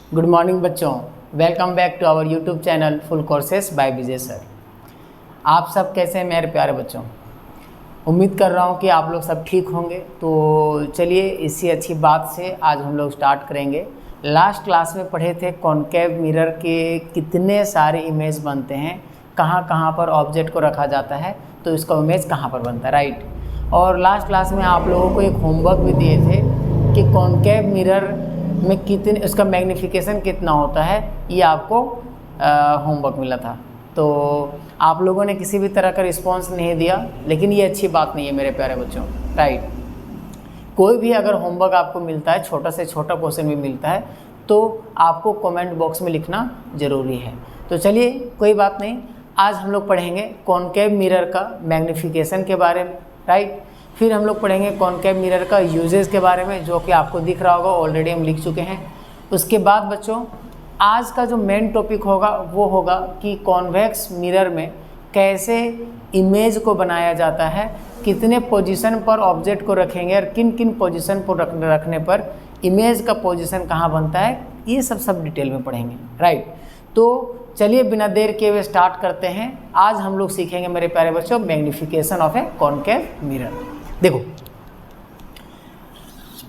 Good morning बच्चों, welcome back to our YouTube channel full courses by Vijay sir. आप सब कैसे हैं मेरे प्यारे बच्चों? उम्मीद कर रहा हूं कि आप लोग सब ठीक होंगे। तो चलिए इसी अच्छी बात से आज हम लोग स्टार्ट करेंगे। लास्ट क्लास में पढ़े थे कॉनकेव मिरर के कितने सारे इमेज बनते हैं, कहां कहां पर ऑब्जेक्ट को रखा जाता है, तो इसका इमेज कहां पर बनता है, राइट। और लास्ट क्लास में आप लोगों को एक होमवर्क भी दिए थे कि कॉनकेव मिरर में कितने उसका मैग्नीफिकेशन कितना होता है, ये आपको होमवर्क मिला था। तो आप लोगों ने किसी भी तरह का रिस्पांस नहीं दिया, लेकिन ये अच्छी बात नहीं है मेरे प्यारे बच्चों, राइट। कोई भी अगर होमवर्क आपको मिलता है, छोटा से छोटा क्वेश्चन भी मिलता है, तो आपको कमेंट बॉक्स में लिखना ज़रूरी है। तो चलिए कोई बात नहीं, आज हम लोग पढ़ेंगे कॉनकेव मिरर का मैग्नीफिकेशन के बारे में, राइट। फिर हम लोग पढ़ेंगे कॉनकेव मिरर का यूजेस के बारे में, जो कि आपको दिख रहा होगा, ऑलरेडी हम लिख चुके हैं। उसके बाद बच्चों आज का जो मेन टॉपिक होगा वो होगा कि कॉन्वेक्स मिरर में कैसे इमेज को बनाया जाता है, कितने पोजीशन पर ऑब्जेक्ट को रखेंगे और किन किन पोजीशन पर रखने पर इमेज का पोजीशन कहाँ बनता है, ये सब डिटेल में पढ़ेंगे, राइट। तो चलिए बिना देर किए हुए स्टार्ट करते हैं। आज हम लोग सीखेंगे मेरे प्यारे बच्चों magnification of A concave mirror. देखो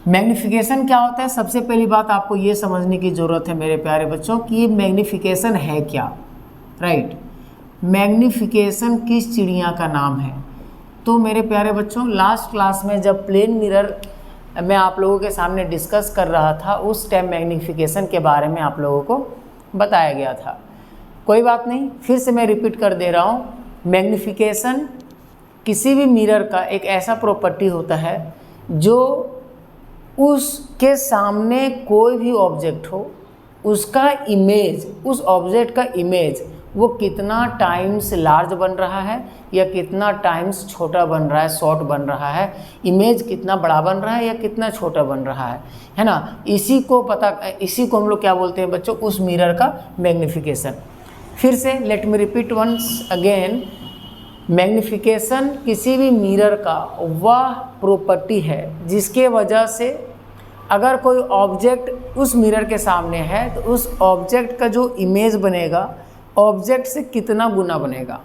मैग्नीफिकेशन क्या होता है, सबसे पहली बात आपको ये समझने की ज़रूरत है मेरे प्यारे बच्चों कि ये मैग्नीफिकेशन है क्या, राइट। मैग्नीफिकेशन किस चिड़िया का नाम है? तो मेरे प्यारे बच्चों लास्ट क्लास में जब प्लेन मिरर मैं आप लोगों के सामने डिस्कस कर रहा था, उस टाइम मैग्नीफिकेशन के बारे में आप लोगों को बताया गया था। कोई बात नहीं, फिर से मैं रिपीट कर दे रहा हूँ। मैग्नीफिकेशन किसी भी मिरर का एक ऐसा प्रॉपर्टी होता है जो उसके सामने कोई भी ऑब्जेक्ट हो, उसका इमेज, उस ऑब्जेक्ट का इमेज वो कितना टाइम्स लार्ज बन रहा है या कितना टाइम्स छोटा बन रहा है, शॉर्ट बन रहा है, इमेज कितना बड़ा बन रहा है या कितना छोटा बन रहा है ना। इसी को हम लोग क्या बोलते हैं बच्चों, उस मिरर का मैग्नीफिकेशन। फिर से let me repeat once again, magnification किसी भी मिरर का वह प्रॉपर्टी है जिसके वजह से अगर कोई ऑब्जेक्ट उस मिरर के सामने है तो उस ऑब्जेक्ट का जो इमेज बनेगा ऑब्जेक्ट से कितना गुना बनेगा,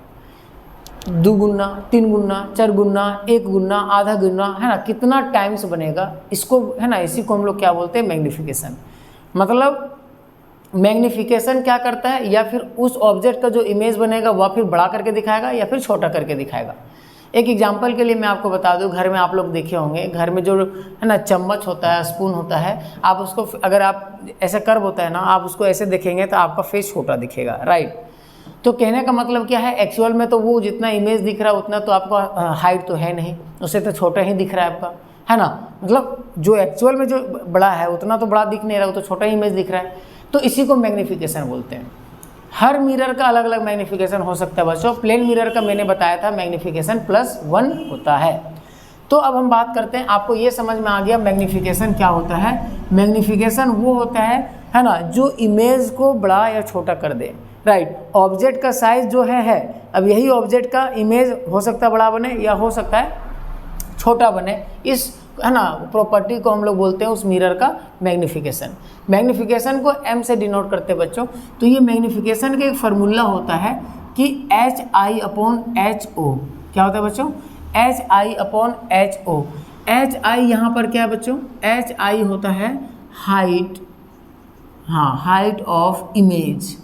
2 गुना, 3 गुना, 4 गुना, 1 गुना, आधा गुना, है ना, कितना टाइम्स बनेगा, इसको है ना, इसी को हम लोग क्या बोलते हैं मैग्नीफिकेशन। मतलब मैग्नीफिकेशन क्या करता है, या फिर उस ऑब्जेक्ट का जो इमेज बनेगा वह फिर बड़ा करके दिखाएगा या फिर छोटा करके दिखाएगा। एक एग्जांपल के लिए मैं आपको बता दूं, घर में आप लोग देखे होंगे, घर में जो है ना चम्मच होता है, स्पून होता है, आप उसको अगर आप ऐसे कर्व होता है ना, आप उसको ऐसे देखेंगे तो आपका फेस छोटा दिखेगा, राइट। तो कहने का मतलब क्या है, एक्चुअल में तो वो जितना इमेज दिख रहा है उतना तो आपका हाइट तो है नहीं, उससे तो छोटा ही दिख रहा है आपका, है ना। मतलब जो एक्चुअल में जो बड़ा है उतना तो बड़ा दिख नहीं रहा, वो तो छोटा ही इमेज दिख रहा है। तो इसी को मैग्नीफिकेशन बोलते हैं। हर मिरर का अलग अलग मैग्नीफिकेशन हो सकता है बच्चों। प्लेन मिरर का मैंने बताया था मैग्नीफिकेशन +1 होता है। तो अब हम बात करते हैं, आपको ये समझ में आ गया मैग्नीफिकेशन क्या होता है। मैग्नीफिकेशन वो होता है ना, जो इमेज को बड़ा या छोटा कर दे, राइट। ऑब्जेक्ट का साइज जो है अब यही ऑब्जेक्ट का इमेज हो सकता है बड़ा बने या हो सकता है छोटा बने, इस है ना प्रॉपर्टी को हम लोग बोलते हैं उस मिरर का मैग्नीफिकेशन। मैग्नीफिकेशन को m से डिनोट करते हैं बच्चों। तो ये मैग्नीफिकेशन का एक फार्मूला होता है कि HI/HO। क्या होता है बच्चों? HI/HO। HI यहाँ पर क्या है बच्चों? HI होता है हाइट, हाँ, height of image,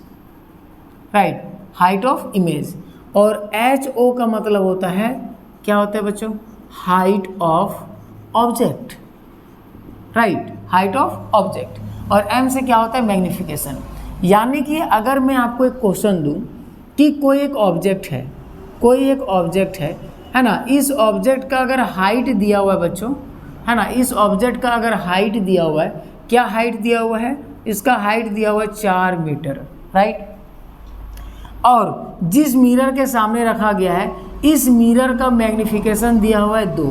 right, height of image. और HO का मतलब होता है, क्या होता है बच्चों? Height of object, right, height of object. और m से क्या होता है? मैग्नीफिकेशन। यानी कि अगर मैं आपको एक क्वेश्चन दूं कि कोई एक ऑब्जेक्ट है ना, इस ऑब्जेक्ट का अगर हाइट दिया हुआ है बच्चों, है ना, इस ऑब्जेक्ट का अगर हाइट दिया हुआ है, क्या हाइट दिया हुआ है? इसका हाइट दिया हुआ है 4 मीटर, राइट। और जिस मिरर के सामने रखा गया है, इस मिरर का मैग्नीफिकेशन दिया हुआ है 2।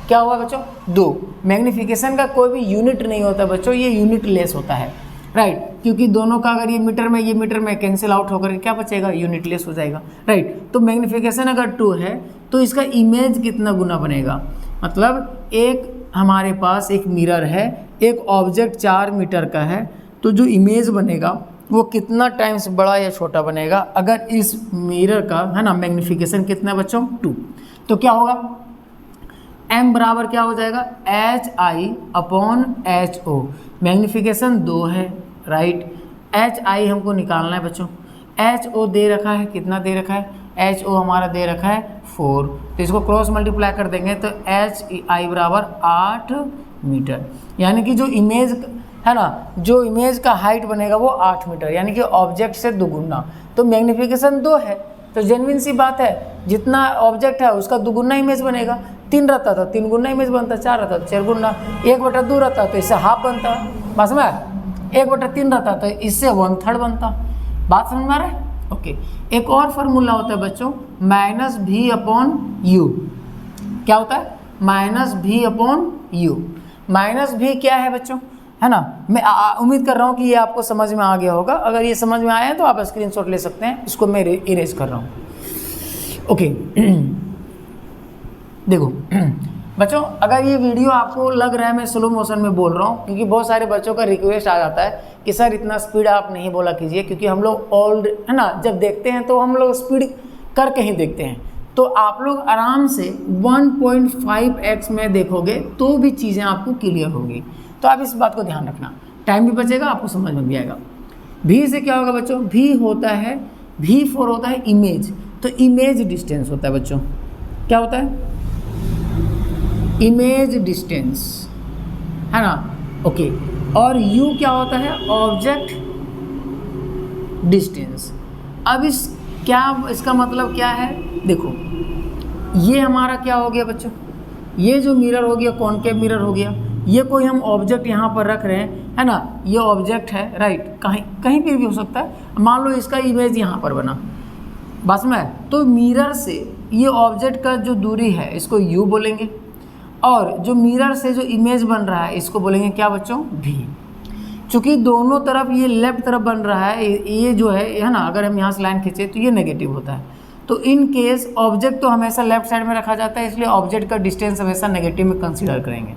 क्या हुआ बच्चों? 2। मैग्नीफिकेशन का कोई भी यूनिट नहीं होता बच्चों, ये यूनिट लेस होता है, राइट। क्योंकि दोनों का अगर ये मीटर में कैंसिल आउट होकर क्या बचेगा? यूनिट लेस हो जाएगा, राइट। तो मैग्नीफिकेशन अगर 2 है तो इसका इमेज कितना गुना बनेगा? मतलब एक हमारे पास एक मिरर है, एक ऑब्जेक्ट 4 मीटर का है, तो तो जो इमेज बनेगा वो कितना टाइम्स बड़ा या छोटा बनेगा अगर इस मिरर का, है ना, मैग्नीफिकेशन कितना है बच्चों, 2। तो क्या होगा, m बराबर क्या हो जाएगा, HI/HO। मैग्नीफिकेशन 2 है, राइट। HI हमको निकालना है बच्चों। HO दे रखा है, कितना दे रखा है, HO हमारा दे रखा है 4। तो इसको क्रॉस मल्टीप्लाई कर देंगे तो HI बराबर 8 मीटर। यानी कि जो इमेज, है ना, जो इमेज का हाइट बनेगा वो 8 मीटर, यानी कि ऑब्जेक्ट से दुगुना। तो मैग्नीफिकेशन 2 है तो जेन्युइन सी बात है, जितना ऑब्जेक्ट है उसका दुगुना इमेज बनेगा। 3 रहता तो 3 गुना इमेज बनता, 4 रहता तो 4 गुना, 1/2 रहता तो इससे हाफ बनता, बस में 1/3 रहता तो इससे 1/3 बनता। बात समझ में आ रहा है? ओके। एक और फार्मूला होता है बच्चों, -v/u। क्या होता है, -v/u। -v क्या है बच्चों, है ना, मैं उम्मीद कर रहा हूँ कि ये आपको समझ में आ गया होगा। अगर ये समझ में आया तो आप स्क्रीनशॉट ले सकते हैं, इसको मैं इरेज कर रहा हूँ। ओके देखो बच्चों, अगर ये वीडियो आपको लग रहा है मैं स्लो मोशन में बोल रहा हूँ, क्योंकि बहुत सारे बच्चों का रिक्वेस्ट आ जाता है कि सर इतना स्पीड आप नहीं बोला कीजिए, क्योंकि हम लोग ओल्ड, है ना, जब देखते हैं तो हम लोग स्पीड करके ही देखते हैं। तो आप लोग आराम से 1.5x में देखोगे तो भी चीज़ें आपको क्लियर होगी। तो आप इस बात को ध्यान रखना, टाइम भी बचेगा, आपको समझ में भी आएगा। v से क्या होगा बच्चों, v होता है, v4 होता है इमेज। तो इमेज डिस्टेंस होता है बच्चों, क्या होता है, इमेज डिस्टेंस, है ना, ओके। और u क्या होता है, ऑब्जेक्ट डिस्टेंस। अब इसका मतलब क्या है, देखो ये हमारा क्या हो गया बच्चों, ये जो मिरर हो गया कॉनकेव मिरर हो गया। ये कोई हम ऑब्जेक्ट यहाँ पर रख रहे हैं, है ना, ये ऑब्जेक्ट है, राइट, कहीं पर भी हो सकता है। मान लो इसका इमेज यहाँ पर बना, बस में, तो मिरर से ये ऑब्जेक्ट का जो दूरी है इसको u बोलेंगे, और जो मिरर से जो इमेज बन रहा है इसको बोलेंगे क्या बच्चों, v। चूँकि दोनों तरफ ये लेफ्ट तरफ बन रहा है, ये जो है ना, अगर हम यहाँ से लाइन खींचे तो ये नेगेटिव होता है। तो इन केस ऑब्जेक्ट तो हमेशा लेफ्ट साइड में रखा जाता है, इसलिए ऑब्जेक्ट का डिस्टेंस हमेशा नेगेटिव में कंसीडर करेंगे।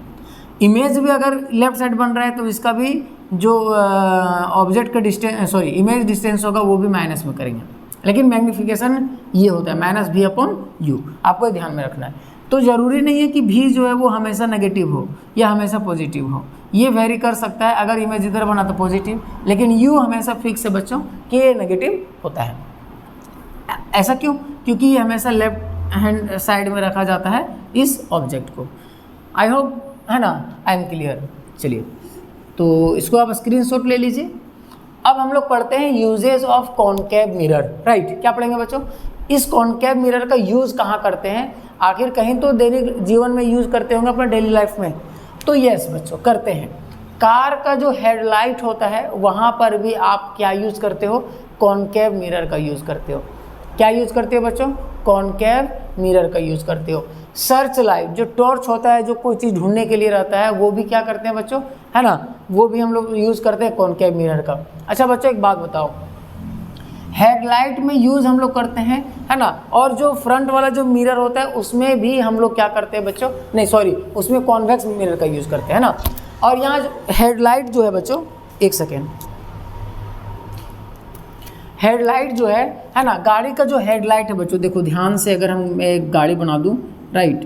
इमेज भी अगर लेफ्ट साइड बन रहा है तो इसका भी जो ऑब्जेक्ट का डिस्टेंस, सॉरी, इमेज डिस्टेंस होगा वो भी माइनस में करेंगे। लेकिन मैग्नीफिकेशन ये होता है -v/u, आपको ध्यान में रखना है। तो ज़रूरी नहीं है कि v जो है वो हमेशा नेगेटिव हो या हमेशा पॉजिटिव हो, ये वेरी कर सकता है। अगर इमेज इधर बना तो पॉजिटिव, लेकिन u हमेशा फिक्स है बच्चों कि ये नेगेटिव होता है। ऐसा क्यों, क्योंकि ये हमेशा लेफ्ट हैंड साइड में रखा जाता है इस ऑब्जेक्ट को। आई होप, है ना, आई एम क्लियर। चलिए, तो इसको आप स्क्रीनशॉट ले लीजिए। अब हम लोग पढ़ते हैं usages of concave mirror, right. क्या पढ़ेंगे बच्चों, इस कॉनकेव मिरर का यूज़ कहाँ करते हैं, आखिर कहीं तो दैनिक जीवन में यूज़ करते होंगे अपने डेली लाइफ में। तो यस बच्चों, करते हैं। कार का जो हेडलाइट होता है वहाँ पर भी आप क्या यूज़ करते हो, कॉनकेव मिरर का यूज़ करते हो। क्या यूज़ करते हो बच्चों, कॉनकेव मिरर का यूज़ करते हो। सर्च लाइट, जो टॉर्च होता है, जो कोई चीज़ ढूंढने के लिए रहता है, वो भी क्या करते हैं बच्चों, है ना, वो भी हम लोग यूज़ करते हैं कॉनकेव मिरर का। अच्छा बच्चों, एक बात बताओ, हेडलाइट में यूज़ हम लोग करते हैं, है ना, और जो फ्रंट वाला जो मिरर होता है उसमें भी हम लोग क्या करते हैं बच्चों, नहीं सॉरी, उसमें कॉन्वेक्स मिरर का यूज़ करते हैं ना। और यहाँ हेडलाइट जो है बच्चों, एक सेकेंड, हेडलाइट जो है ना, गाड़ी का जो हेडलाइट है बच्चों, देखो ध्यान से, अगर हम एक गाड़ी बना दूँ, राइट,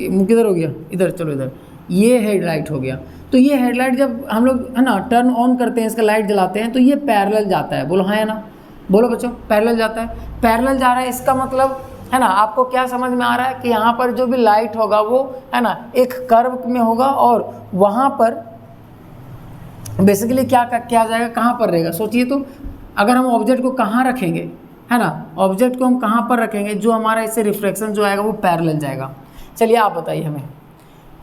मुँह किधर हो गया, इधर, चलो इधर, ये हेडलाइट हो गया। तो ये हेडलाइट जब हम लोग, है ना, टर्न ऑन करते हैं, इसका लाइट जलाते हैं, तो ये पैरेलल जाता है, बोलो हाँ या ना, बोलो बच्चों, पैरेलल जाता है। पैरेलल जा रहा है, इसका मतलब, है ना, आपको क्या समझ में आ रहा है कि यहाँ पर जो भी लाइट होगा वो, है ना, एक कर्व में होगा, और वहाँ पर बेसिकली क्या किया जाएगा, कहाँ पर रहेगा, सोचिए तो। अगर हम ऑब्जेक्ट को कहाँ रखेंगे, है ना, ऑब्जेक्ट को हम कहाँ पर रखेंगे, जो हमारा इससे रिफ्लेक्शन जो आएगा वो पैरेलल जाएगा। चलिए आप बताइए हमें।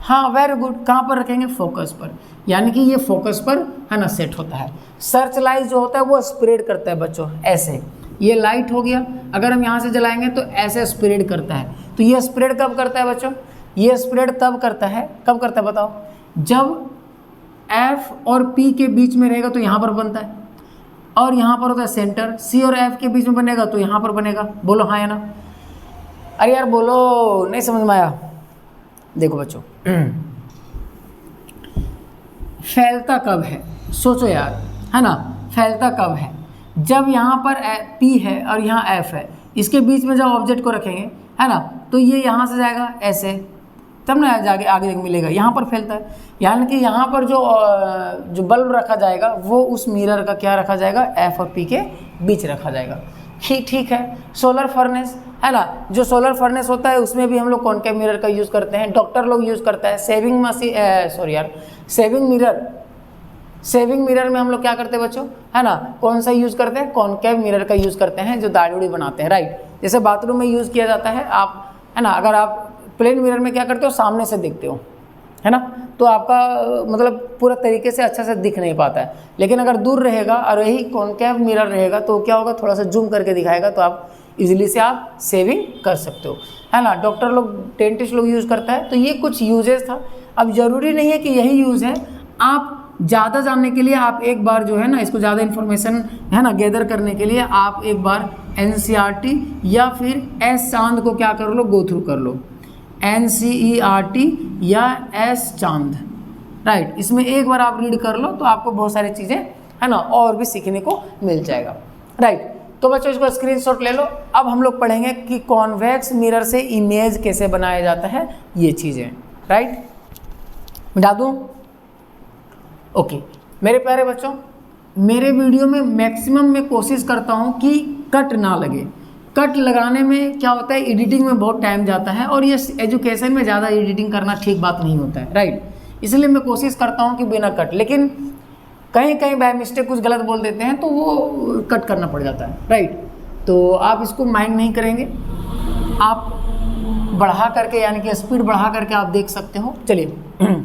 हाँ, वेरी गुड, कहाँ पर रखेंगे, फोकस पर, यानी कि ये फोकस पर, है ना, सेट होता है। सर्च लाइट जो होता है वो स्प्रेड करता है बच्चों, ऐसे, ये लाइट हो गया, अगर हम यहाँ से जलाएंगे तो ऐसे स्प्रेड करता है। तो ये स्प्रेड कब करता है बच्चों, ये स्प्रेड तब करता है, कब करता है बताओ, जब F और P के बीच में रहेगा तो यहाँ पर बनता है, और यहाँ पर होता है सेंटर, C और F के बीच में बनेगा तो यहाँ पर बनेगा। बोलो हाँ या ना, अरे यार बोलो, नहीं समझ में आया। देखो बच्चों, फैलता कब है, सोचो यार, है ना, फैलता कब है? जब यहाँ पर P है और यहाँ F है, इसके बीच में जब ऑब्जेक्ट को रखेंगे, है ना, तो ये यहाँ से जाएगा ऐसे, तब ना जाके आगे मिलेगा, यहाँ पर फैलता है। यानी कि यहाँ पर जो बल्ब रखा जाएगा वो उस मिरर का क्या रखा जाएगा, F और P के बीच रखा जाएगा। ठीक है। सोलर फर्नेस, है ना, जो सोलर फर्नेस होता है उसमें भी हम लोग कॉनकेव मिरर का यूज़ करते हैं, डॉक्टर लोग यूज़ करता है। सेविंग मिरर में हम लोग क्या करते हैं बच्चों, है ना, कौन सा यूज़ करते हैं, कॉनकेव मिरर का यूज़ करते हैं, जो दाढ़ी उड़ी बनाते हैं, राइट। जैसे बाथरूम में यूज़ किया जाता है, आप, है ना, अगर आप प्लेन मिरर में क्या करते हो, सामने से देखते हो, है ना, तो आपका मतलब पूरा तरीके से अच्छा से दिख नहीं पाता है। लेकिन अगर दूर रहेगा और यही कॉनकेव मिरर रहेगा तो क्या होगा, थोड़ा सा जूम करके दिखाएगा, तो आप इजीली से आप सेविंग कर सकते हो, है ना। डॉक्टर लोग, डेंटिस्ट लोग यूज़ करता है। तो ये कुछ यूजेस था। अब ज़रूरी नहीं है कि यही यूज़ है, आप ज़्यादा जानने के लिए आप एक बार जो है ना, इसको ज़्यादा इन्फॉर्मेशन, है ना, गैदर करने के लिए आप एक बार NCERT या फिर एस चांद को क्या कर लो, गो थ्रू कर लो, NCERT या एस चांद, राइट। इसमें एक बार आप रीड कर लो तो आपको बहुत सारी चीज़ें, है ना, और भी सीखने को मिल जाएगा, राइट। तो बच्चों इसको स्क्रीनशॉट ले लो। अब हम लोग पढ़ेंगे कि कॉन्वेक्स मिरर से इमेज कैसे बनाया जाता है, ये चीज़ें, राइट। मिटा दूँ? ओके मेरे प्यारे बच्चों, मेरे वीडियो में मैक्सिमम मैं कोशिश करता हूँ कि कट ना लगे। कट लगाने में क्या होता है, एडिटिंग में बहुत टाइम जाता है, और ये एजुकेशन में ज़्यादा एडिटिंग करना ठीक बात नहीं होता है, राइट। इसलिए मैं कोशिश करता हूँ कि बिना कट, लेकिन कहीं कहीं बाय मिस्टेक कुछ गलत बोल देते हैं तो वो कट करना पड़ जाता है, राइट। तो आप इसको माइंड नहीं करेंगे, आप बढ़ा करके, यानी कि स्पीड बढ़ा करके आप देख सकते हो। चलिए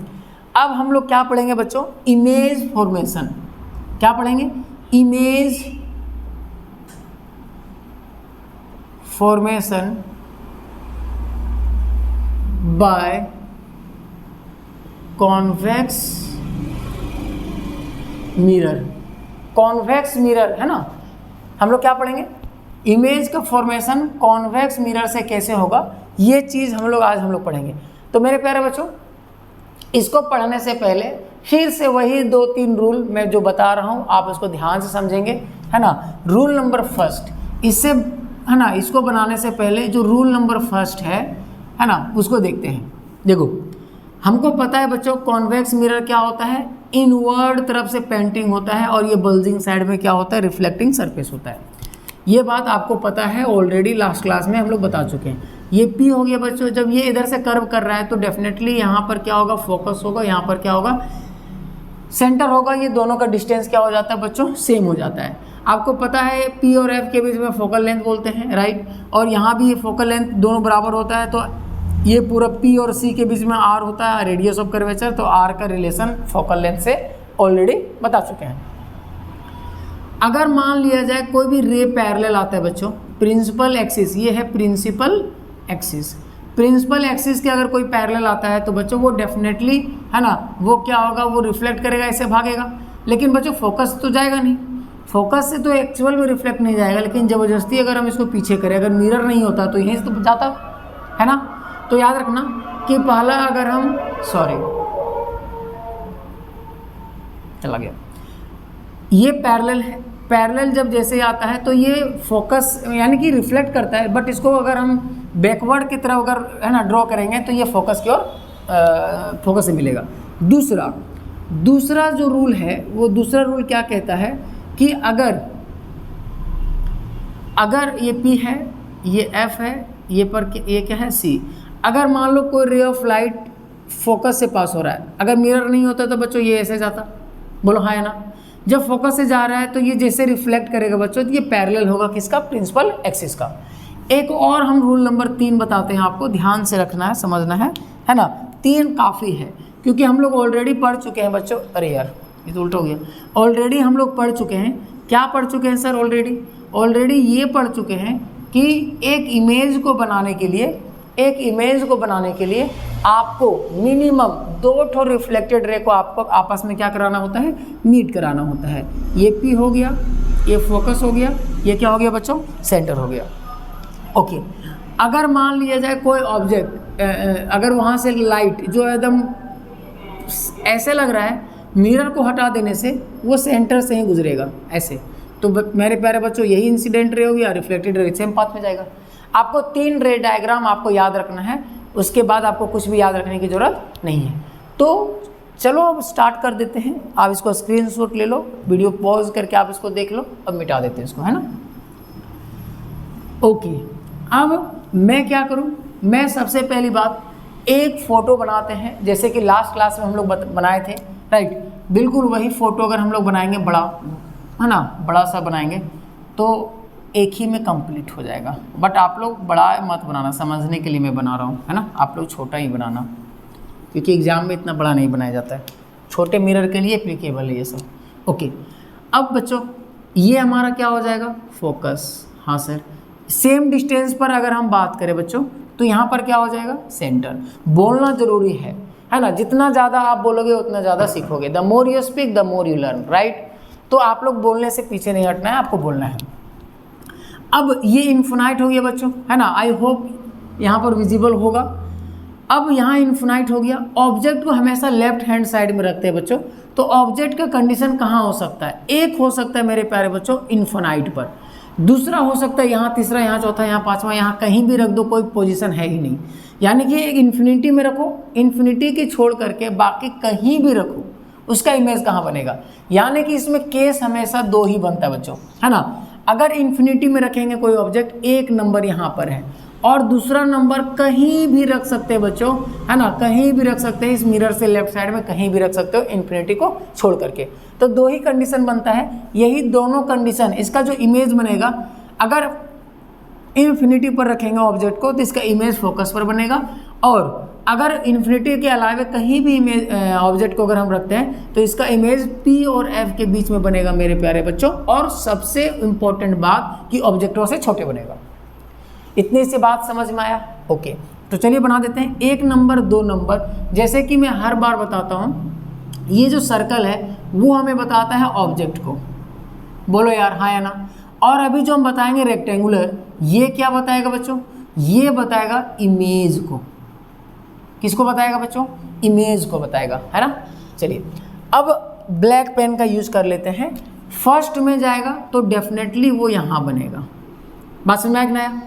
अब हम लोग क्या पढ़ेंगे बच्चों, इमेज फॉर्मेशन। क्या पढ़ेंगे, image formation by convex mirror. Convex mirror, है ना, हम लोग क्या पढ़ेंगे, इमेज का फॉर्मेशन कॉन्वेक्स मिरर से कैसे होगा, ये चीज़ आज हम लोग पढ़ेंगे। तो मेरे प्यारे बच्चों, इसको पढ़ने से पहले फिर से वही 2-3 रूल मैं जो बता रहा हूँ आप उसको ध्यान से समझेंगे, है ना। रूल नंबर फर्स्ट, इससे, है ना, इसको बनाने से पहले जो रूल नंबर फर्स्ट है ना, उसको देखते हैं। देखो, हमको पता है बच्चों कॉन्वेक्स मिरर क्या होता है, इनवर्ड तरफ से पेंटिंग होता है, और ये बल्जिंग साइड में क्या होता है, रिफ्लेक्टिंग सरफेस होता है। ये बात आपको पता है, ऑलरेडी लास्ट क्लास में हम लोग बता चुके हैं। ये P हो गया बच्चों, जब ये इधर से कर्व कर रहा है तो डेफिनेटली यहाँ पर क्या होगा, फोकस होगा, यहाँ पर क्या होगा, सेंटर होगा। ये दोनों का डिस्टेंस क्या हो जाता है बच्चों, सेम हो जाता है। आपको पता है P और F के बीच में फोकल लेंथ बोलते हैं, राइट। और यहाँ भी ये फोकल लेंथ दोनों बराबर होता है, तो ये पूरा P और C के बीच में R होता है, रेडियस ऑफ कर्वेचर। तो R का रिलेशन फोकल लेंथ से ऑलरेडी बता चुके हैं। अगर मान लिया जाए कोई भी रे पैरेलल आता है बच्चों, प्रिंसिपल एक्सिस, ये है प्रिंसिपल एक्सिस, प्रिंसिपल एक्सिस के अगर कोई पैरेलल आता है तो बच्चों वो डेफिनेटली, है ना, वो क्या होगा, वो रिफ्लेक्ट करेगा, ऐसे भागेगा। लेकिन बच्चों फोकस तो जाएगा नहीं, फोकस से तो एक्चुअल में रिफ्लेक्ट नहीं जाएगा, लेकिन ज़बरदस्ती अगर हम इसको पीछे करें, अगर मिरर नहीं होता तो यहीं से तो जाता, है ना। तो याद रखना कि पहला अगर हम, चला गया, ये पैरेलल है। पैरेलल जब जैसे आता है तो ये फोकस यानी कि रिफ्लेक्ट करता है, बट इसको अगर हम बैकवर्ड की तरफ अगर, है ना, ड्रॉ करेंगे तो ये फोकस की ओर फोकस से मिलेगा। दूसरा जो रूल है, वो दूसरा रूल क्या कहता है कि अगर ये P है, ये F है, ये क्या है, C। अगर मान लो कोई रे ऑफ लाइट फोकस से पास हो रहा है, अगर मिरर नहीं होता तो बच्चों ये ऐसे जाता, बोलो हाँ है ना। जब फोकस से जा रहा है तो ये जैसे रिफ्लेक्ट करेगा बच्चों, तो ये पैरेलल होगा किसका, प्रिंसिपल एक्सिस का। एक और हम रूल नंबर 3 बताते हैं, आपको ध्यान से रखना है, समझना है ना। 3 काफ़ी है, क्योंकि हम लोग ऑलरेडी पढ़ चुके हैं बच्चों। अरे यार ये तो उल्टा हो गया। ऑलरेडी हम लोग पढ़ चुके हैं, क्या पढ़ चुके हैं सर, ऑलरेडी ये पढ़ चुके हैं कि एक इमेज को बनाने के लिए आपको मिनिमम 2 रिफ्लेक्टेड रे को आपको आपस में क्या कराना होता है, मीट कराना होता है। ये P हो गया, ये फोकस हो गया, ये क्या हो गया बच्चों, सेंटर हो गया। ओके, अगर मान लिया जाए कोई ऑब्जेक्ट, अगर वहाँ से लाइट जो एकदम ऐसे लग रहा है मिरर को हटा देने से वो सेंटर से ही गुजरेगा ऐसे। तो मेरे प्यारे बच्चों यही इंसिडेंट रे होगी और रिफ्लेक्टेड रे सेम पाथ में जाएगा। आपको 3 रे डायग्राम आपको याद रखना है, उसके बाद आपको कुछ भी याद रखने की ज़रूरत नहीं है। तो चलो अब स्टार्ट कर देते हैं। आप इसको स्क्रीनशॉट ले लो, वीडियो पॉज करके आप इसको देख लो, अब मिटा देते हैं इसको, है ना। ओके, अब मैं क्या करूं, मैं सबसे पहली बात एक फ़ोटो बनाते हैं, जैसे कि लास्ट क्लास में हम लोग बनाए थे, राइट। बिल्कुल वही फ़ोटो अगर हम लोग बनाएंगे बड़ा, है ना, बड़ा सा बनाएंगे तो एक ही में कंप्लीट हो जाएगा। बट आप लोग बड़ा मत बनाना, समझने के लिए मैं बना रहा हूँ, है ना। आप लोग छोटा ही बनाना, क्योंकि एग्ज़ाम में इतना बड़ा नहीं बनाया जाता है। छोटे मिरर के लिए एप्लीकेबल है ये सब। ओके, अब बच्चों ये हमारा क्या हो जाएगा, फोकस। हाँ सर, सेम डिस्टेंस पर अगर हम बात करें बच्चों तो यहाँ पर क्या हो जाएगा, सेंटर। बोलना ज़रूरी है ना। जितना ज़्यादा आप बोलोगे उतना ज़्यादा सीखोगे। The more you speak the more you learn, right. तो आप लोग बोलने से पीछे नहीं हटना है, आपको बोलना है। अब ये इन्फिनाइट हो गया बच्चों, है ना। आई होप यहाँ पर विजिबल होगा। अब यहाँ इन्फिनाइट हो गया। ऑब्जेक्ट को हमेशा लेफ्ट हैंड साइड में रखते हैं बच्चों। तो ऑब्जेक्ट का कंडीशन कहाँ हो सकता है, एक हो सकता है मेरे प्यारे बच्चों इन्फिनाइट पर, दूसरा हो सकता है यहाँ, तीसरा यहाँ, चौथा यहाँ, पांचवा यहाँ, कहीं भी रख दो, कोई पोजीशन है ही नहीं। यानी कि एक इन्फिनिटी में रखो, इन्फिनिटी की छोड़ करके बाकी कहीं भी रखो, उसका इमेज कहाँ बनेगा। यानी कि इसमें केस हमेशा 2 ही बनता है बच्चों, है ना। अगर इन्फिनिटी में रखेंगे कोई ऑब्जेक्ट, एक नंबर यहाँ पर है और दूसरा नंबर कहीं भी रख सकते हैं बच्चों, है ना, कहीं भी रख सकते हैं। इस मिरर से लेफ्ट साइड में कहीं भी रख सकते हो इन्फिनिटी को छोड़ करके। तो 2 ही कंडीशन बनता है। यही दोनों कंडीशन, इसका जो इमेज बनेगा, अगर इन्फिनिटी पर रखेंगे ऑब्जेक्ट को तो इसका इमेज फोकस पर बनेगा, और अगर इन्फिनिटी के अलावा कहीं भी इमेज ऑब्जेक्ट को अगर हम रखते हैं तो इसका इमेज P और F के बीच में बनेगा मेरे प्यारे बच्चों। और सबसे इम्पोर्टेंट बात कि ऑब्जेक्टों से छोटे बनेगा। इतनी सी बात समझ में आया। ओके, तो चलिए बना देते हैं 1 नंबर 2 नंबर। जैसे कि मैं हर बार बताता हूँ, ये जो सर्कल है वो हमें बताता है ऑब्जेक्ट को, बोलो यार हाँ या ना। और अभी जो हम बताएंगे रेक्टेंगुलर, ये क्या बताएगा बच्चों, ये बताएगा इमेज को। किसको बताएगा बच्चों, इमेज को बताएगा, है ना। चलिए अब ब्लैक पेन का यूज कर लेते हैं। फर्स्ट में जाएगा तो डेफिनेटली वो यहाँ बनेगा, बात समझ में आया नया।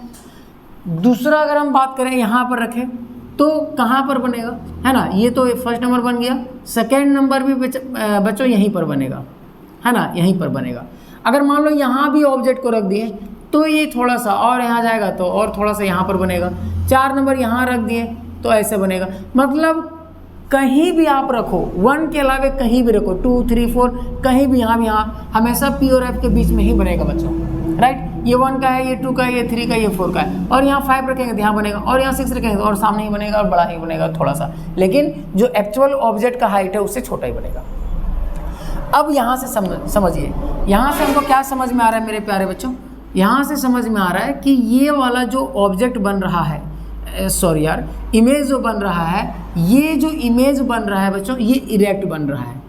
दूसरा अगर हम बात करें यहाँ पर रखें तो कहाँ पर बनेगा, है ना। ये तो फर्स्ट नंबर बन गया। सेकेंड नंबर भी बच्चों यहीं पर बनेगा, है ना, यहीं पर बनेगा। अगर मान लो यहाँ भी ऑब्जेक्ट को रख दिए तो ये थोड़ा सा और यहाँ जाएगा तो और थोड़ा सा यहाँ पर बनेगा। 4 नंबर यहाँ रख दिए तो ऐसे बनेगा। मतलब कहीं भी आप रखो, 1 के अलावे कहीं भी रखो, 2 3 4 कहीं भी, यहाँ भी, यहाँ हमेशा P और F के बीच में ही बनेगा बच्चों, राइट। ये 1 का है, ये 2 का है, ये 3 का, ये 4 का है, और यहाँ 5 रखेंगे तो यहाँ बनेगा, और यहाँ 6 रखेंगे तो और सामने ही बनेगा और बड़ा ही बनेगा थोड़ा सा, लेकिन जो एक्चुअल ऑब्जेक्ट का हाइट है उससे छोटा ही बनेगा। अब यहाँ से समझिए, यहाँ से हमको क्या समझ में आ रहा है मेरे प्यारे बच्चों, यहाँ से समझ में आ रहा है कि ये वाला जो ऑब्जेक्ट बन रहा है, सॉरी यार, इमेज जो बन रहा है, ये जो इमेज बन रहा है बच्चों, ये इरेक्ट बन रहा है।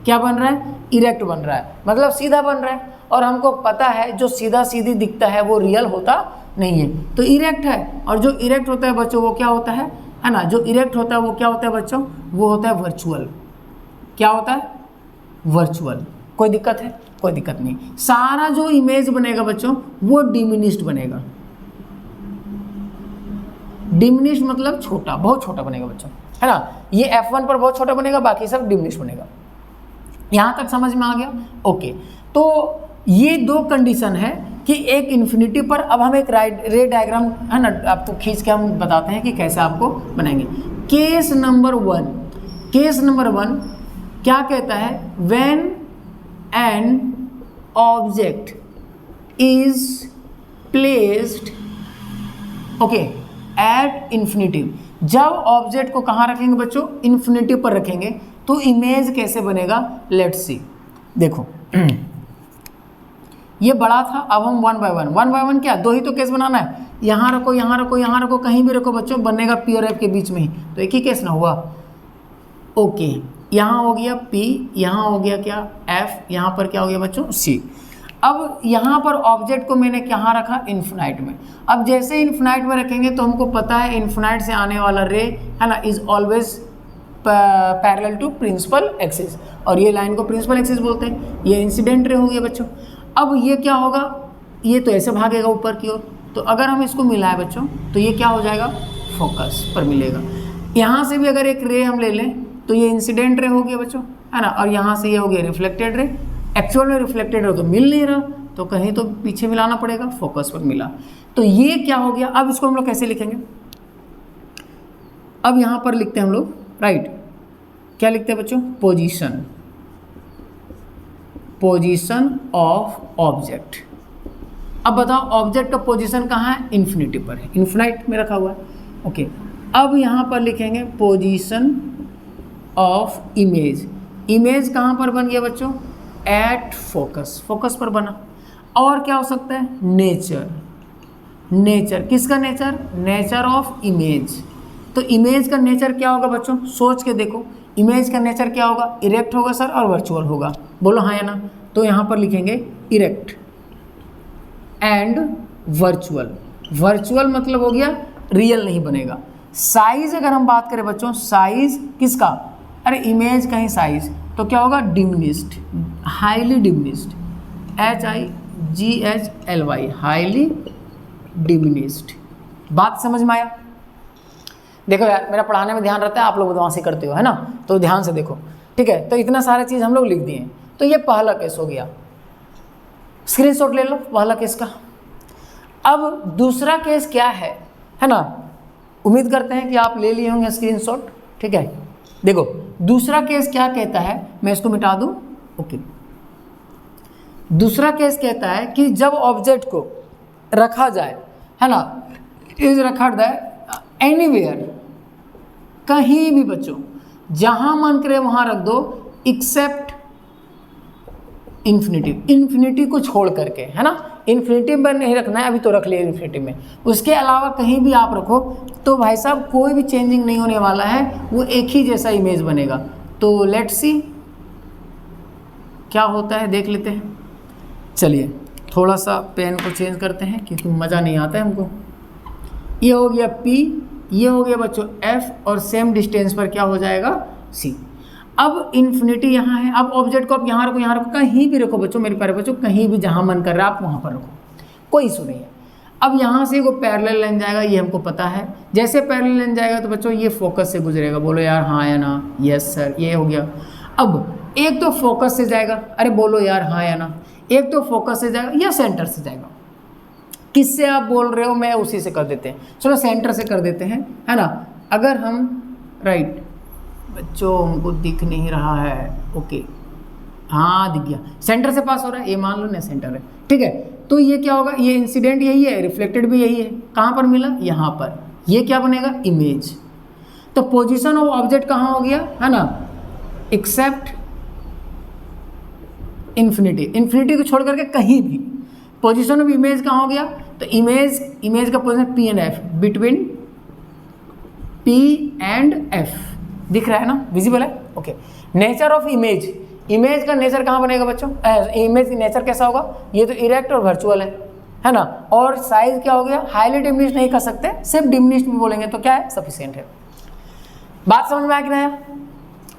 क्या बन रहा है, इरेक्ट बन रहा है, मतलब सीधा बन रहा है। और हमको पता है जो सीधा सीधी दिखता है वो रियल होता नहीं है, तो इरेक्ट है। और जो इरेक्ट होता है बच्चों वो क्या होता है ना, जो इरेक्ट होता है वो क्या होता है बच्चों, वो होता है वर्चुअल। क्या होता है, वर्चुअल। कोई दिक्कत है, कोई दिक्कत नहीं। सारा जो इमेज बनेगा बच्चों वो डिमिनिश्ड बनेगा। डिमिनिश्ड मतलब छोटा, बहुत छोटा बनेगा बच्चों, है ना। ये F1 पर बहुत छोटा बनेगा, बाकी सब डिमिनिश्ड बनेगा। यहाँ तक समझ में आ गया। ओके, तो ये 2 कंडीशन है कि एक इन्फिनिटी पर। अब हम एक रे डायग्राम, है ना, आपको खींच के हम बताते हैं कि कैसे आपको बनाएंगे। केस नंबर 1, केस नंबर 1 क्या कहता है, when an object is placed okay at infinity. जब ऑब्जेक्ट को कहाँ रखेंगे बच्चों, इन्फिनिटी पर रखेंगे, तो इमेज कैसे बनेगा, लेट्स सी। देखो ये बड़ा था, अब हम 1 बाय 1 क्या, 2 ही तो केस बनाना है। यहाँ रखो, यहाँ रखो, यहाँ रखो, कहीं भी रखो बच्चों, बनेगा P और F के बीच में ही, तो एक ही केस ना हुआ। ओके, यहाँ हो गया P, यहाँ हो गया क्या F, यहाँ पर क्या हो गया बच्चों C। अब यहाँ पर ऑब्जेक्ट को मैंने कहाँ रखा, इन्फिनाइट में। अब जैसे इन्फिनाइट में रखेंगे तो हमको पता है इन्फिनाइट से आने वाला रे, है ना, is always parallel to principal axis, और ये लाइन को प्रिंसिपल एक्सिस बोलते हैं। ये इंसिडेंट रे हो गया बच्चों। अब ये क्या होगा, ये तो ऐसे भागेगा ऊपर की ओर, तो अगर हम इसको मिलाएं बच्चों तो ये क्या हो जाएगा, फोकस पर मिलेगा। यहाँ से भी अगर एक रे हम ले लें तो ये इंसिडेंट रे हो गया बच्चों, है ना, और यहाँ से ये हो गया रिफ्लेक्टेड रे। एक्चुअल में रिफ्लेक्टेड रे तो मिल नहीं रहा, तो कहीं तो पीछे मिलाना पड़ेगा, फोकस पर मिला। तो ये क्या हो गया, अब इसको हम लोग कैसे लिखेंगे, अब यहाँ पर लिखते हैं हम लोग, राइट, क्या लिखते हैं बच्चों, पोजीशन, पोजीशन ऑफ ऑब्जेक्ट। अब बताओ ऑब्जेक्ट का पोजीशन कहाँ है, इन्फिनिटी पर है, इन्फिनाइट में रखा हुआ है। ओके, अब यहाँ पर लिखेंगे पोजीशन ऑफ इमेज। इमेज कहाँ पर बन गया बच्चों, एट फोकस, फोकस पर बना। और क्या हो सकता है, नेचर, नेचर किसका नेचर, नेचर ऑफ इमेज। तो इमेज का नेचर क्या होगा बच्चों, सोच के देखो, इमेज का नेचर क्या होगा, इरेक्ट होगा सर और वर्चुअल होगा, बोलो हाँ या ना। तो यहाँ पर लिखेंगे इरेक्ट एंड वर्चुअल। वर्चुअल मतलब हो गया रियल नहीं बनेगा। साइज अगर हम बात करें बच्चों, साइज किसका, अरे इमेज का ही साइज, तो क्या होगा, diminished, highly diminished, HIGHLY, highly diminished. बात समझ में आया। देखो यार, मेरा पढ़ाने में ध्यान रहता है, आप लोग बदमाशी करते हो, है ना, तो ध्यान से देखो, ठीक है। तो इतना सारे चीज़ हम लोग लिख दिए। तो ये पहला केस हो गया, स्क्रीनशॉट ले लो पहला केस का। अब दूसरा केस क्या है ना, उम्मीद करते हैं कि आप ले लिए होंगे स्क्रीनशॉट, ठीक है। देखो दूसरा केस क्या कहता है, मैं इसको मिटा दूं, ओके। दूसरा केस कहता है कि जब ऑब्जेक्ट को रखा जाए, है ना, इज रखा जाए एनीवेयर, कहीं भी बच्चों, जहां मन करे वहां रख दो, एक्सेप्ट इन्फिनिटी, इन्फिनिटी को छोड़ करके, है ना, इन्फिनिटी में नहीं रखना है, अभी तो रख लिया इन्फिनिटी में, उसके अलावा कहीं भी आप रखो तो भाई साहब कोई भी चेंजिंग नहीं होने वाला है, वो एक ही जैसा इमेज बनेगा। तो लेट्स सी क्या होता है, देख लेते हैं। चलिए थोड़ा सा पेन को चेंज करते हैं क्योंकि मज़ा नहीं आता है हमको। ये हो गया P, ये हो गया बच्चों F, और सेम डिस्टेंस पर क्या हो जाएगा, C। अब इन्फिनिटी यहाँ है, अब ऑब्जेक्ट को आप यहाँ रखो, यहाँ रखो, कहीं भी रखो बच्चों, मेरे प्यारे बच्चों, कहीं भी जहाँ मन कर रहा है आप वहाँ पर रखो, कोई इशू नहीं है। अब यहाँ से वो पैरेलल लाइन जाएगा, ये हमको पता है। जैसे पैरेलल लाइन जाएगा तो बच्चों ये फोकस से गुजरेगा, बोलो यार हाँ या ना, यस सर, ये हो गया। अब एक तो फोकस से जाएगा, अरे बोलो यार हाँ या ना, एक तो फोकस से जाएगा या सेंटर से जाएगा, किससे आप बोल रहे हो, मैं उसी से कर देते हैं, चलो सेंटर से कर देते हैं, है ना। अगर हम राइट बच्चों, हमको दिख नहीं रहा है, ओके, हाँ दिख गया, सेंटर से पास हो रहा है, ये मान लो ना सेंटर है, ठीक है। तो ये क्या होगा, ये इंसिडेंट यही है, रिफ्लेक्टेड भी यही है, कहाँ पर मिला, यहाँ पर, ये क्या बनेगा, इमेज। तो पोजीशन ऑफ ऑब्जेक्ट कहाँ हो गया, है ना, एक्सेप्ट इन्फिनिटी, इन्फिनिटी को छोड़ करके कहीं भी। पोजीशन ऑफ इमेज कहाँ हो गया, तो इमेज का position P and F, between P and F, दिख रहा है ना, विजिबल है, okay. Nature of image, image का नेचर कहाँ बनेगा बच्चों, इमेज नेचर कैसा होगा, ये तो इरेक्ट और वर्चुअल है ना। और साइज क्या हो गया, हाईली डिमिनिश्ड नहीं कर सकते, सिर्फ डिमिनिश्ड भी बोलेंगे तो क्या है, सफिशिएंट है। बात समझ में आ गया है,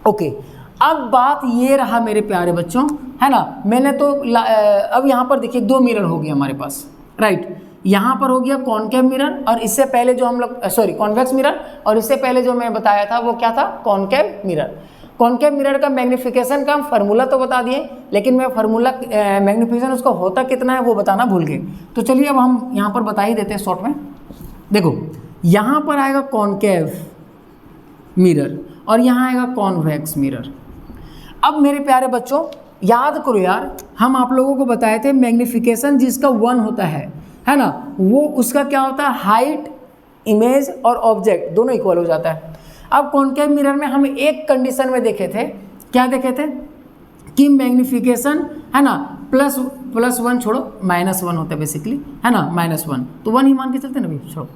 ओके। अब बात ये रहा मेरे प्यारे बच्चों, है ना, मैंने तो अब यहाँ पर देखिए 2 मिरर हो गया हमारे पास, राइट। यहाँ पर हो गया कॉनकेव मिरर, और इससे पहले जो हम लोग कॉन्वेक्स मिरर, और इससे पहले जो मैं बताया था वो क्या था, कॉनकेव मिरर। कॉनकेव मिरर का मैग्नीफिकेशन का फार्मूला तो बता दिए, लेकिन मैं फार्मूला मैग्नीफिकेशन उसका होता कितना है वो बताना भूल गए। तो चलिए अब हम यहाँ पर बता ही देते हैं शॉर्ट में। देखो यहाँ पर आएगा कॉनकेव मिरर और यहाँ आएगा कॉन्वेक्स मिरर। अब मेरे प्यारे बच्चों याद करो यार, हम आप लोगों को बताए थे मैग्नीफिकेशन जिसका 1 होता है ना, वो उसका क्या होता है, हाइट, इमेज और ऑब्जेक्ट दोनों इक्वल हो जाता है। अब कॉनकेव मिरर में हम एक कंडीशन में देखे थे, क्या देखे थे कि मैग्नीफिकेशन है ना +1 छोड़ो -1 होता है बेसिकली, है ना, -1 तो 1 ही मान के चलते ना भाई, छोड़ो,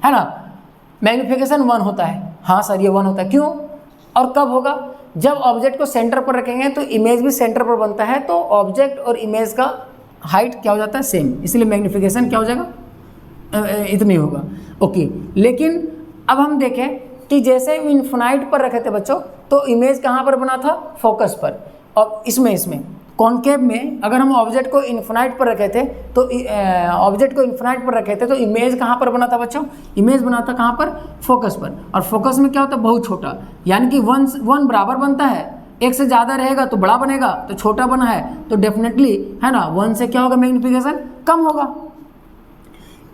है ना। मैग्नीफिकेशन 1 होता है, हाँ सर ये 1 होता है, क्यों और कब होगा, जब ऑब्जेक्ट को सेंटर पर रखेंगे तो इमेज भी सेंटर पर बनता है, तो ऑब्जेक्ट और इमेज का हाइट क्या हो जाता है, सेम, इसलिए मैग्नीफिकेशन क्या हो जाएगा, इतनी होगा, ओके। लेकिन अब हम देखें कि जैसे इन्फिनाइट पर रखे थे बच्चों तो इमेज कहाँ पर बना था, फोकस पर। और इसमें कॉन्केव में अगर हम ऑब्जेक्ट को इन्फिनाइट पर रखे थे तो इमेज कहाँ पर बना था बच्चों, इमेज बना था कहाँ पर, फोकस पर। और फोकस में क्या होता है, बहुत छोटा, यानी कि वन बराबर बनता है, एक से ज़्यादा रहेगा तो बड़ा बनेगा, तो छोटा बना है तो डेफिनेटली है ना 1 से क्या होगा, मैग्नीफिकेशन कम होगा।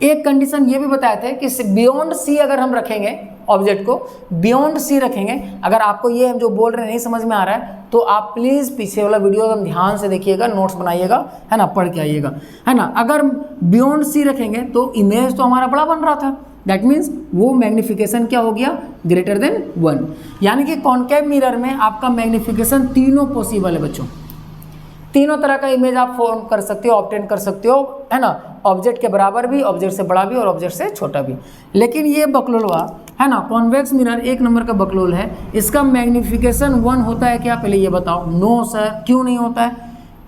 एक कंडीशन ये भी बताए थे कि बियॉन्ड सी अगर हम रखेंगे ऑब्जेक्ट को, बियॉन्ड सी रखेंगे, अगर आपको ये हम जो बोल रहे हैं नहीं समझ में आ रहा है तो आप प्लीज़ पीछे वाला वीडियो एकदम ध्यान से देखिएगा, नोट्स बनाइएगा, है ना, पढ़ के आइएगा, है ना। अगर बियॉन्ड सी रखेंगे तो इमेज तो हमारा बड़ा बन रहा था, दैट मीन्स वो मैग्नीफिकेशन क्या हो गया, ग्रेटर देन 1। यानी कि कॉन्केव मिरर में आपका मैग्नीफिकेशन तीनों पॉसिबल है बच्चों, तीनों तरह का इमेज आप फॉर्म कर सकते हो, ऑब्टेन कर सकते हो, है ना, ऑब्जेक्ट के बराबर भी, ऑब्जेक्ट से बड़ा भी और ऑब्जेक्ट से छोटा भी। लेकिन ये बकलोलवा है ना, कॉन्वेक्स मिरर 1 नंबर का बकलोल है, इसका मैग्नीफिकेशन 1 होता है क्या, पहले ये बताओ। नो सर, क्यों नहीं होता है,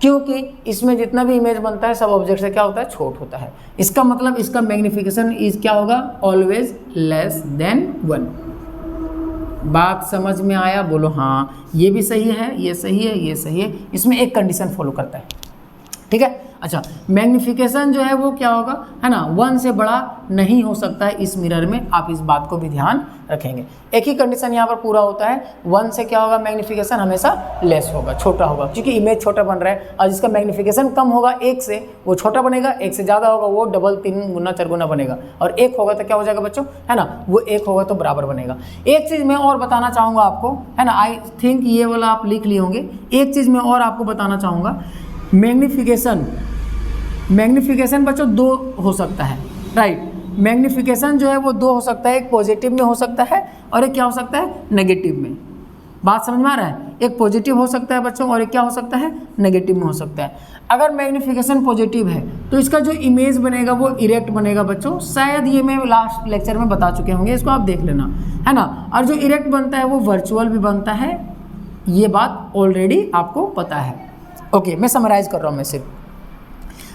क्योंकि इसमें जितना भी इमेज बनता है सब ऑब्जेक्ट से क्या होता है, छोट होता है। इसका मतलब इसका मैग्नीफिकेशन इज क्या होगा, ऑलवेज लेस देन 1। बात समझ में आया, बोलो हाँ, ये भी सही है, ये सही है, ये सही है। इसमें एक कंडीशन फॉलो करता है, ठीक है। अच्छा, मैग्नीफिकेशन जो है वो क्या होगा, है ना, 1 से बड़ा नहीं हो सकता है इस मिरर में, आप इस बात को भी ध्यान रखेंगे। एक ही कंडीशन यहाँ पर पूरा होता है, 1 से क्या होगा, मैग्नीफिकेशन हमेशा लेस होगा, छोटा होगा, क्योंकि इमेज छोटा बन रहा है। और जिसका मैग्नीफिकेशन कम होगा 1 से, वो छोटा बनेगा, 1 से ज़्यादा होगा वो डबल 3 गुना 4 गुना बनेगा, और 1 होगा तो क्या हो जाएगा बच्चों, है ना, वो 1 होगा तो बराबर बनेगा। एक चीज़ मैं और बताना चाहूँगा आपको, है ना, आई थिंक ये वाला आप लिख लिए होंगे। एक चीज़ मैं और आपको बताना चाहूँगा, मैग्नीफिकेशन बच्चों 2 हो सकता है, राइट। मैग्नीफिकेशन जो है वो 2 हो सकता है, एक पॉजिटिव में हो सकता है और एक क्या हो सकता है, नेगेटिव में। बात समझ में आ रहा है, एक पॉजिटिव हो सकता है बच्चों और एक क्या हो सकता है, नेगेटिव में हो सकता है। अगर मैग्नीफिकेशन पॉजिटिव है तो इसका जो इमेज बनेगा वो इरेक्ट बनेगा बच्चों, शायद ये मैं लास्ट लेक्चर में बता चुके होंगे, इसको आप देख लेना, है ना। और जो इरेक्ट बनता है वो वर्चुअल भी बनता है, ये बात ऑलरेडी आपको पता है। ओके, मैं समराइज कर रहा हूँ मैं सिर्फ।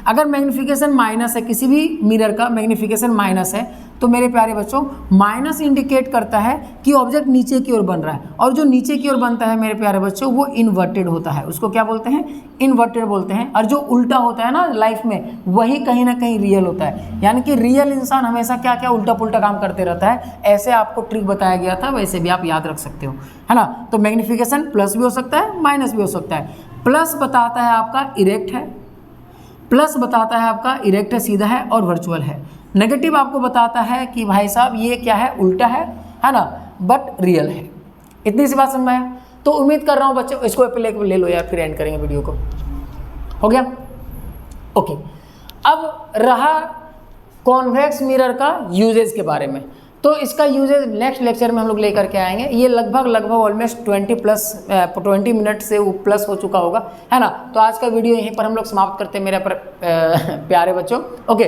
अगर मैग्नीफिकेशन माइनस है, किसी भी मिरर का मैग्नीफिकेशन माइनस है, तो मेरे प्यारे बच्चों माइनस इंडिकेट करता है कि ऑब्जेक्ट नीचे की ओर बन रहा है, और जो नीचे की ओर बनता है मेरे प्यारे बच्चों वो इन्वर्टेड होता है, उसको क्या बोलते हैं, इन्वर्टेड बोलते हैं। और जो उल्टा होता है ना लाइफ में, वही कहीं ना कहीं रियल होता है। यानी कि रियल इंसान हमेशा क्या क्या उल्टा पुल्टा काम करते रहता है, ऐसे आपको ट्रिक बताया गया था, वैसे भी आप याद रख सकते हो, है ना। तो मैग्नीफिकेशन प्लस भी हो सकता है, माइनस भी हो सकता है। प्लस बताता है आपका इरेक्ट है, प्लस बताता है आपका इरेक्ट है, सीधा है और वर्चुअल है। नेगेटिव आपको बताता है कि भाई साहब ये क्या है, उल्टा है ना, बट रियल है। इतनी सी बात समझ में आया। तो उम्मीद कर रहा हूँ बच्चों, इसको ले लो यार, फिर एंड करेंगे वीडियो को, हो गया। ओके, अब रहा कॉन्वेक्स मिरर का यूजेज के बारे में। तो इसका यूजेज नेक्स्ट लेक्चर में हम लोग लेकर के आएंगे। ये लगभग ऑलमोस्ट 20 मिनट से वो प्लस हो चुका होगा, है ना। तो आज का वीडियो यहीं पर हम लोग समाप्त करते हैं मेरे प्यारे बच्चों। ओके,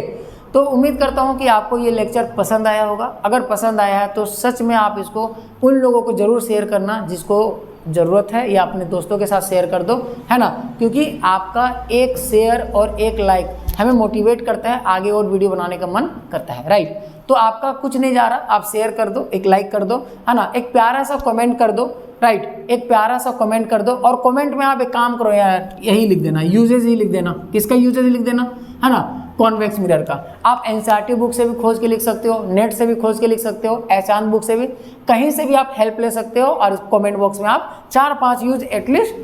तो उम्मीद करता हूँ कि आपको ये लेक्चर पसंद आया होगा। अगर पसंद आया है तो सच में आप इसको उन लोगों को ज़रूर शेयर करना जिसको ज़रूरत है, या अपने दोस्तों के साथ शेयर कर दो, है ना, क्योंकि आपका एक शेयर और एक लाइक हमें मोटिवेट करता है, आगे और वीडियो बनाने का मन करता है, राइट। तो आपका कुछ नहीं जा रहा, आप शेयर कर दो, एक लाइक कर दो, है ना, एक प्यारा सा कमेंट कर दो, राइट, एक प्यारा सा कमेंट कर दो। और कमेंट में आप एक काम करो यार, यही लिख देना, यूजेज ही लिख देना। किसका यूजेज लिख देना, है ना, कॉन्वेक्स मिरर का। आप एनसीईआरटी बुक से भी खोज के लिख सकते हो, नेट से भी खोज के लिख सकते हो, एहसान बुक से भी, कहीं से भी आप हेल्प ले सकते हो। और कमेंट बॉक्स में आप 4-5 यूज एटलीस्ट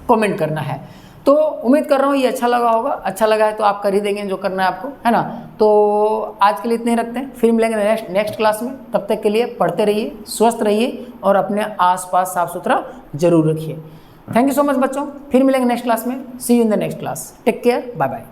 कमेंट करना है। तो उम्मीद कर रहा हूँ ये अच्छा लगा होगा। अच्छा लगा है तो आप कर ही देंगे जो करना है आपको, है ना। तो आज के लिए इतने ही रखते हैं, फिर मिलेंगे नेक्स्ट क्लास में। तब तक के लिए पढ़ते रहिए, स्वस्थ रहिए और अपने आसपास साफ सुथरा जरूर रखिए। थैंक यू सो मच बच्चों, फिर मिलेंगे नेक्स्ट क्लास में। See you in the next class, take care, bye bye.